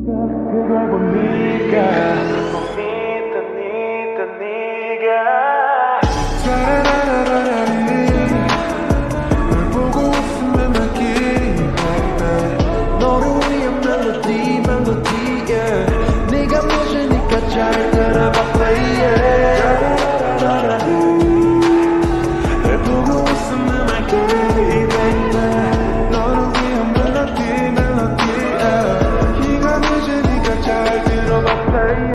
그걸 본 네가 못 믿던 네가 따라라라라리 널 보고 웃으면 말길이 baby 너를 위한 멜로디 yeah. 네가 묻으니까 잘 들어봐 play yeah. 널 보고 웃으면 말길이 baby 너를 위한 멜로디 yeah. 네가 묻으니까 잘 들어봐 play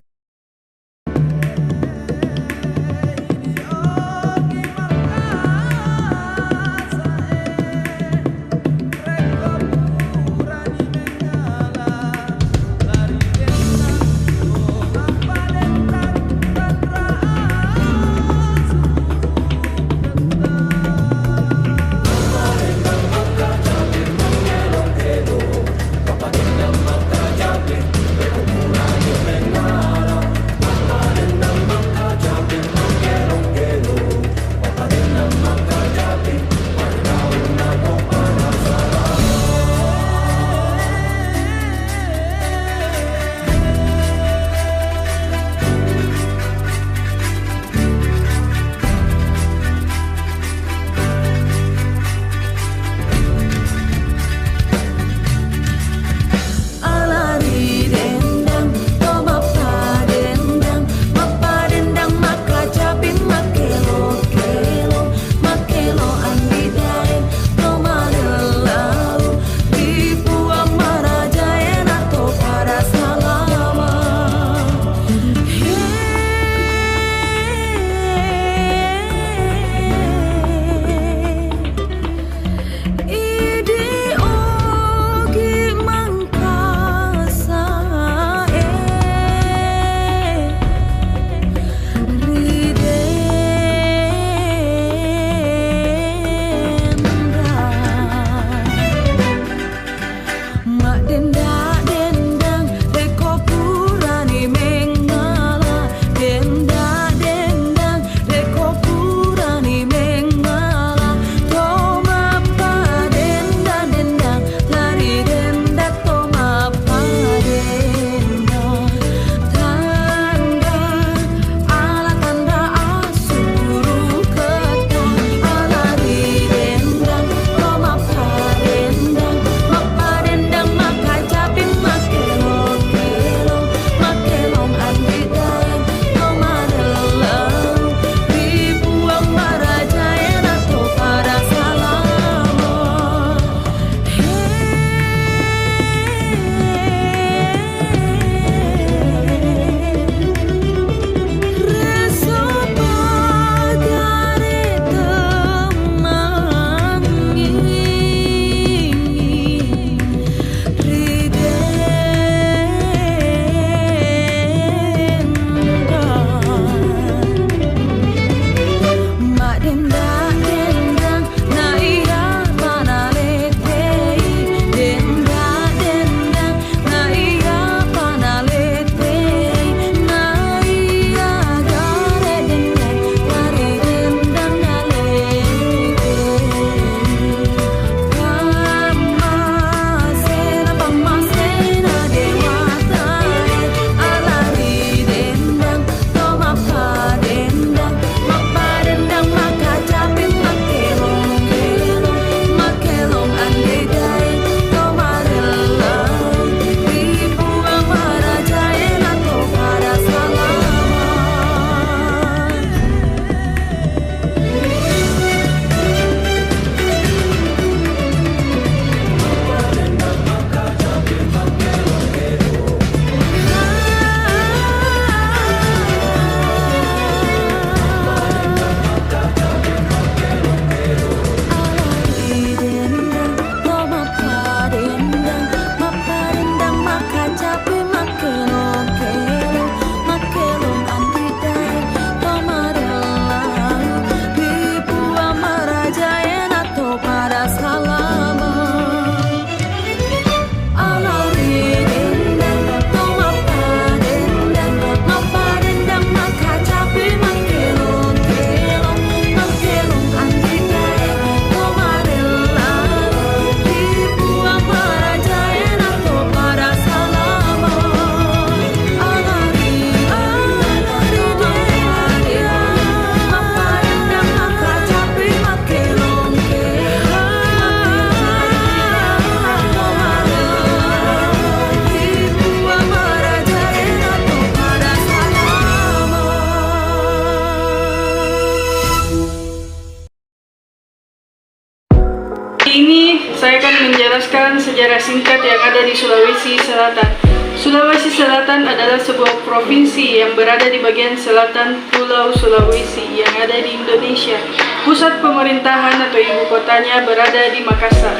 sejarah singkat yang ada di Sulawesi Selatan. Sulawesi Selatan adalah sebuah provinsi yang berada di bagian selatan Pulau Sulawesi yang ada di Indonesia. Pusat pemerintahan atau ibu kotanya berada di Makassar.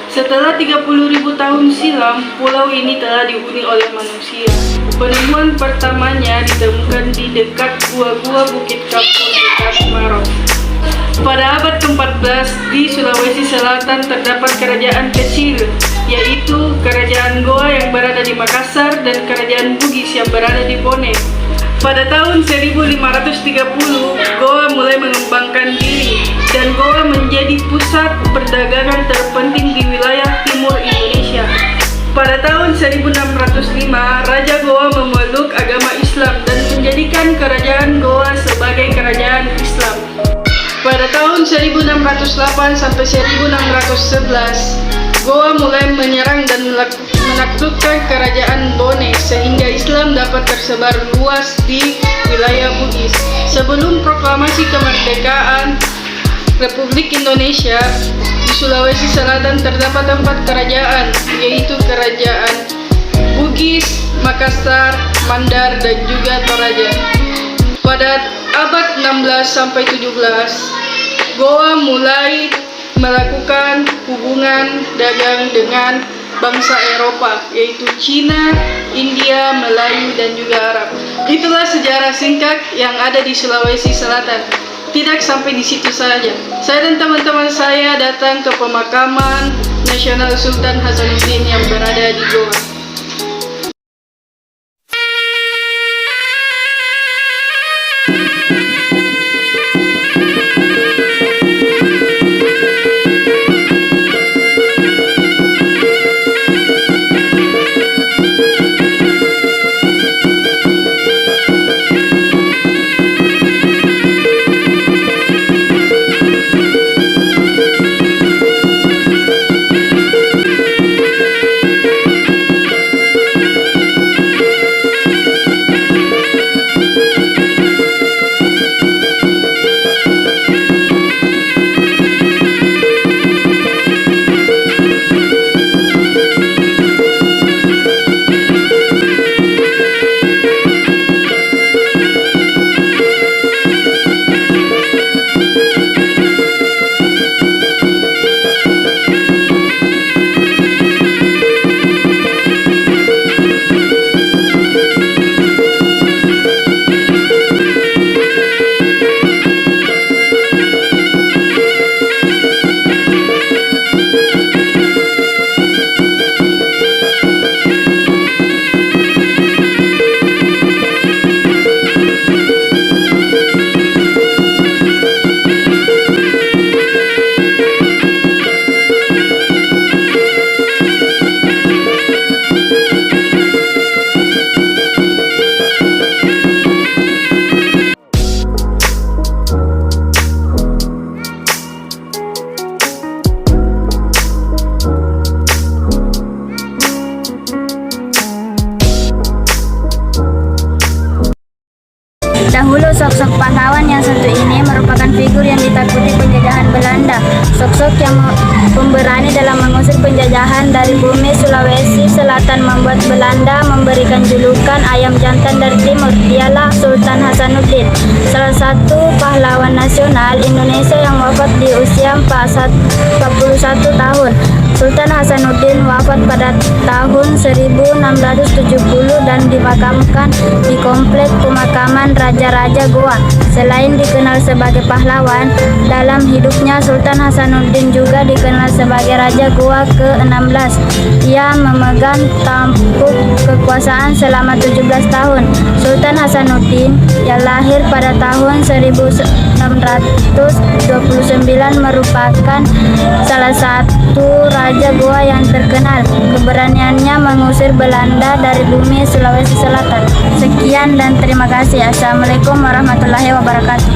Setelah 30.000 tahun silam, pulau ini telah dihuni oleh manusia. Penemuan pertamanya ditemukan di dekat gua-gua Bukit Kapur dekat Maros. Pada abad ke-14 di Sulawesi Selatan terdapat kerajaan kecil, yaitu Kerajaan Goa yang berada di Makassar dan Kerajaan Bugis yang berada di Bone. Pada tahun 1530, Goa mulai mengembangkan diri dan Goa menjadi pusat perdagangan terpenting di wilayah timur Indonesia. Pada tahun 1605, Raja Goa memeluk agama Islam dan menjadikan Kerajaan Goa sebagai kerajaan Islam. Pada tahun 1608 sampai 1611, Goa mulai menyerang dan menaklukkan kerajaan Bone sehingga Islam dapat tersebar luas di wilayah Bugis. Sebelum proklamasi kemerdekaan Republik Indonesia, di Sulawesi Selatan terdapat 4 kerajaan, yaitu Kerajaan Bugis, Makassar, Mandar, dan juga Toraja. Pada abad 16 sampai 17, Goa mulai melakukan hubungan dagang dengan bangsa Eropa, yaitu Cina, India, Melayu, dan juga Arab. Itulah sejarah singkat yang ada di Sulawesi Selatan. Tidak sampai di situ saja. Saya dan teman-teman saya datang ke pemakaman Nasional Sultan Hasanuddin yang berada di Goa. Dahulu sok-sok pahlawan yang satu ini merupakan figur yang ditakuti penjajahan Belanda. Sok-sok yang pemberani dalam mengusir penjajahan dari bumi Sulawesi Selatan membuat Belanda memberikan julukan ayam jantan dari timur. Dialah Sultan Hasanuddin, salah satu pahlawan nasional Indonesia yang wafat di usia 41 tahun. Sultan Hasanuddin wafat pada tahun 1670 dan dimakamkan di komplek pemakaman Raja-Raja Goa. Selain dikenal sebagai pahlawan, dalam hidupnya Sultan Hasanuddin juga dikenal sebagai Raja Goa ke-16. Ia memegang tampuk kekuasaan selama 17 tahun. Sultan Hasanuddin yang lahir pada tahun 1629 merupakan salah satu Raja Goa yang terkenal. Keberaniannya mengusir Belanda dari bumi Sulawesi Selatan. Sekian dan terima kasih. Assalamualaikum warahmatullahi wabarakatuh.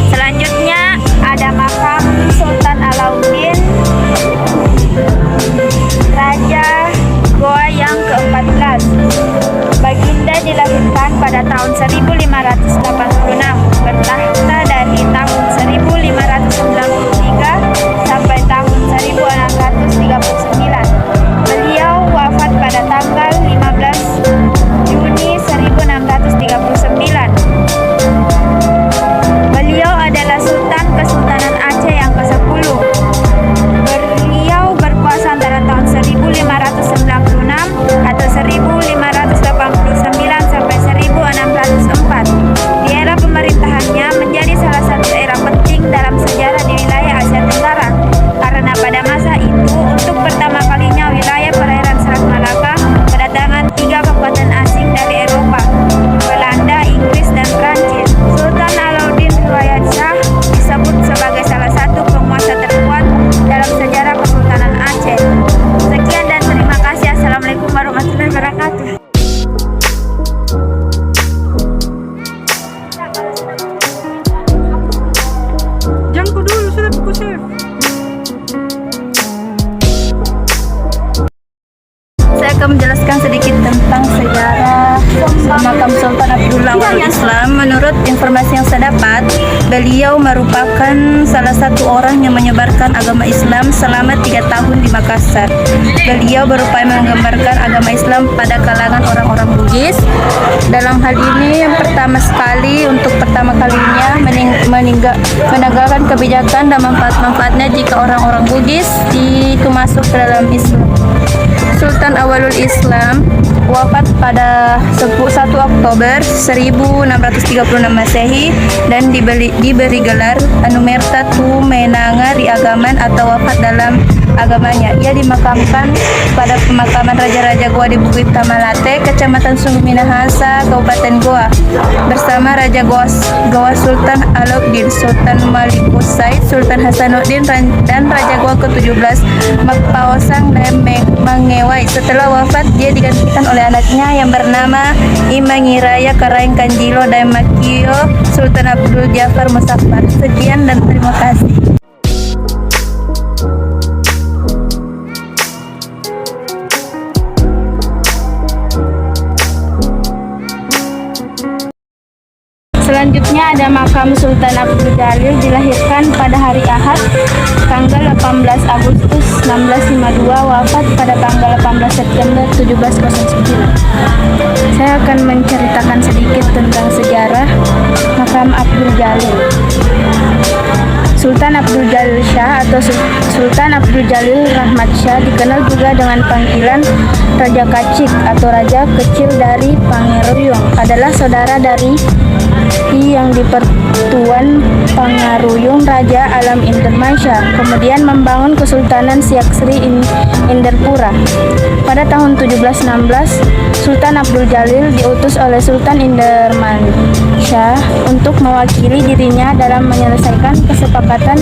Selanjutnya ada makam Sultan Alauddin, Raja Goa yang pada tahun 1586, bertahta dari tahun 1593 sampai tahun 1639. Beliau wafat pada tanggal 15 Juni 1639. Beliau adalah Sultan Kesultanan Aceh yang ke-10. Beliau berkuasa antara tahun 1596 atau 1589 sampai 1604. Di era pemerintahannya menjadi salah satu era penting dalam sejarah di wilayah Asia Tenggara, karena pada masa itu untuk pertama kalinya wilayah perairan Selat Malaka kedatangan 3 kekuatan asing dari Eropa, Belanda, Inggris, dan Prancis. Sultan Alauddin Riwayat Shah disebut sebagai salah satu penguasa terkuat dalam sejarah Kesultanan Aceh. Sekian dan terima kasih. Assalamualaikum warahmatullahi wabarakatuh. Jangan dulu, sudah aku save. Saya akan menjelaskan sedikit tentang sejarah makam Sultan Abdullah Awwalul Islam. Menurut informasi yang saya dapat, beliau merupakan salah satu orang yang menyebarkan agama Islam selama 3 tahun di Makassar. Beliau berupaya menggambarkan agama Islam pada kalangan orang-orang Bugis. Dalam hal ini, yang pertama sekali, untuk pertama kalinya meninggalkan kebijakan dan manfaat-manfaatnya jika orang-orang Bugis itu masuk ke dalam Islam. Sultan Awwalul Islam wafat pada 1 Oktober 1636 Masehi dan diberi gelar Anumerta Tu Menanga di Agaman atau wafat dalam agamanya. Ia dimakamkan pada pemakaman Raja-Raja Goa di Bukit Tamalate, Kecamatan Sungai Minahasa, Kabupaten Goa, bersama Raja Goa Sultan Alauddin, Sultan Malikus Said, Sultan Hasanuddin, dan Raja Goa ke-17 Makpaosang dan Mangewai. Setelah wafat, dia digantikan oleh anaknya yang bernama Imangiraya Karaeng Kanjilo dan Makio Sultan Abdul Jafar Musaffar. Sekian dan terima kasih. Selanjutnya ada makam Sultan Abdul Jalil, dilahirkan pada hari Ahad tanggal 18 Agustus 1652, wafat pada tanggal 18 September 1709. Saya akan menceritakan sedikit tentang sejarah makam Abdul Jalil. Sultan Abdul Jalil Shah atau Sultan Abdul Jalil Rahmat Shah dikenal juga dengan panggilan Raja Kacik atau Raja Kecil dari Pangeruyung. Adalah saudara dari yang dipertuan Pangaruyung Raja Alam Indermansyah, kemudian membangun Kesultanan Siak Sri Inderpura. Pada tahun 1716, Sultan Abdul Jalil diutus oleh Sultan Indermansyah untuk mewakili dirinya dalam menyelesaikan kesepakatan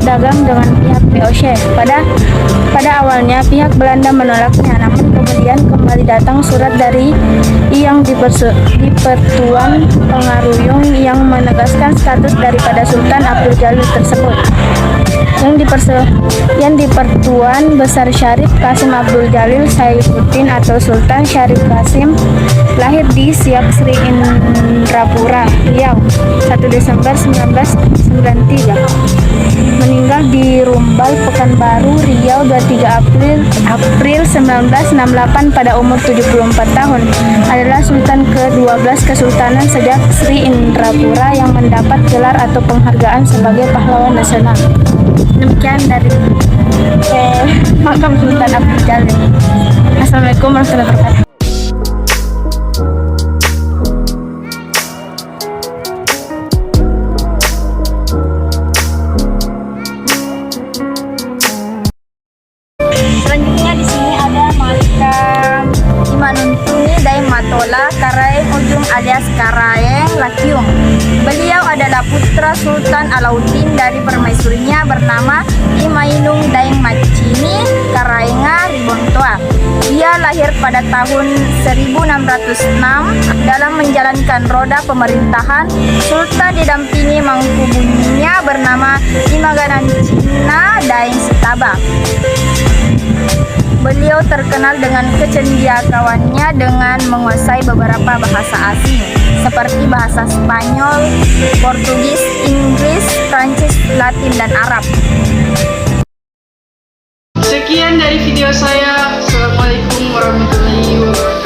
dagang dengan pihak VOC. Pada awalnya pihak Belanda menolaknya, namun kemudian kembali datang surat dari yang dipertuan Pangaruyung yang menegaskan status daripada Sultan Abdul Jalil tersebut. Yang dipertuan Besar Syarif Kasim Abdul Jalil Saifuddin atau Sultan Syarif Kasim lahir di Siak Sri Indrapura, Riau, 1 Desember 1993. Meninggal di Rumbal, Pekanbaru, Riau, 23 April 1968 pada umur 74 tahun. Adalah Sultan ke-12 Kesultanan sejak Sri Indrapura yang mendapat gelar atau penghargaan sebagai pahlawan nasional. Demikian dari makam Sultan Abdul Jalil. Assalamualaikum warahmatullahi wabarakatuh. Selanjutnya di sini ada makam Imanuntuni Daeng Matola Karaeng Ujung alias Karaeng Lakiung. Beliau adalah putra Sultan Alauddin dari permaisurinya bernama Imainung Daeng Macini Karaenga Ribontoa. Dia lahir pada tahun 1606. Dalam menjalankan roda pemerintahan, Sultan didampingi mangkubunyinya bernama Imaganan Cina Daeng Sitaba. Beliau terkenal dengan kecendiakawannya dengan menguasai beberapa bahasa asing seperti bahasa Spanyol, Portugis, Inggris, Prancis, Latin, dan Arab. Sekian dari video saya. Assalamualaikum warahmatullahi wabarakatuh.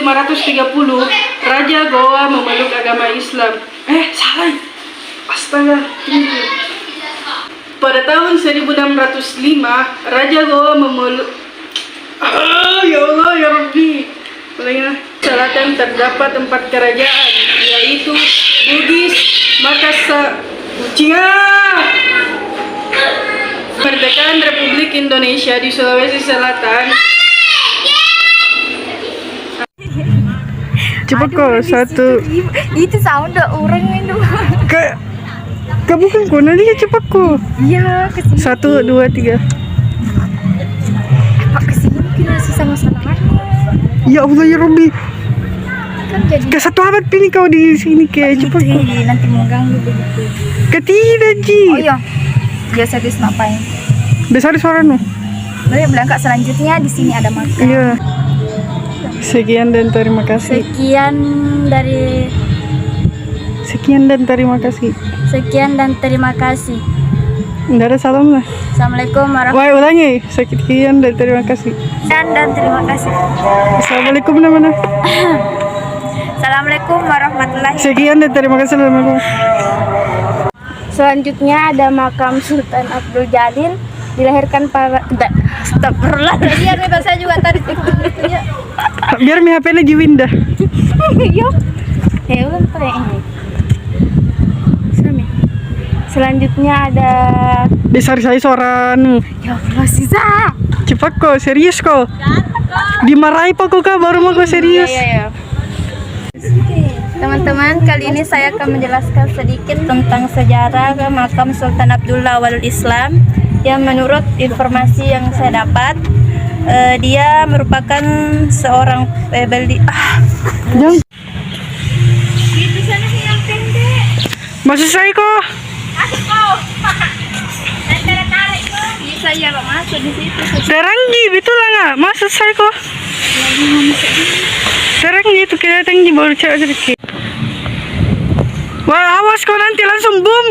1530, Raja Goa memeluk agama Islam. Salah. Astaga, tunggu. Pada tahun 1605, Raja Goa memeluk... ya Allah, ya Rabbi. Selatan terdapat 4 kerajaan, yaitu Bugis, Makassar, Kemerdekaan Republik Indonesia di Sulawesi Selatan. Cepat kok, satu. Itu sound orang itu. Bukan kok, nanti cepat kok. Iya, kesini. 1, 2, 3. Pak kesini kira susah masalah. Ya Allah ya Rabbi. Kan jadi Ke satu abad pilih kau di sini ke cepat kok. nanti mau ganggu begitu. Ketidak Ji. Oh iya. Biasa habis ngapain? Besar suara nu. Lalu berangkat selanjutnya di sini ada makan. Iya. Sekian dan terima kasih. Sekian dan terima kasih. Nggak ada salam lah. Assalamualaikum Wah, ulangi. Sekian dan terima kasih. dan terima kasih. Assalamualaikum namanya. Assalamualaikum warahmatullahi. Sekian dan terima kasih. Assalamualaikum. Selanjutnya ada makam Sultan Abdul Jalil, dilahirkan pada astagfirullah. Biar bebas saya juga tadi ya. Biar mi HP lagi windah. Yo. Ulang pada ini. Selanjutnya ada Besar saya suaranu. ya Allah sisa. Cepat kok, serius kok. Dimarahi pak kok baru mau kok serius. Iya. Teman-teman, kali ini saya akan menjelaskan sedikit tentang sejarah makam Sultan Abdullah Awalul Islam yang menurut informasi yang saya dapat dia merupakan seorang Jangan. Di sana sih yang pendek. Masih saya kok. Masuk kau. Tarik kau. Bisa ya kok masuk di situ. Teranggi, betul lah nggak? Masuk saya kok. Teranggi itu kita tinggi baru cek sedikit. Wah, awas kau nanti langsung boom.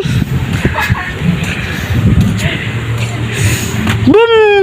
Boom.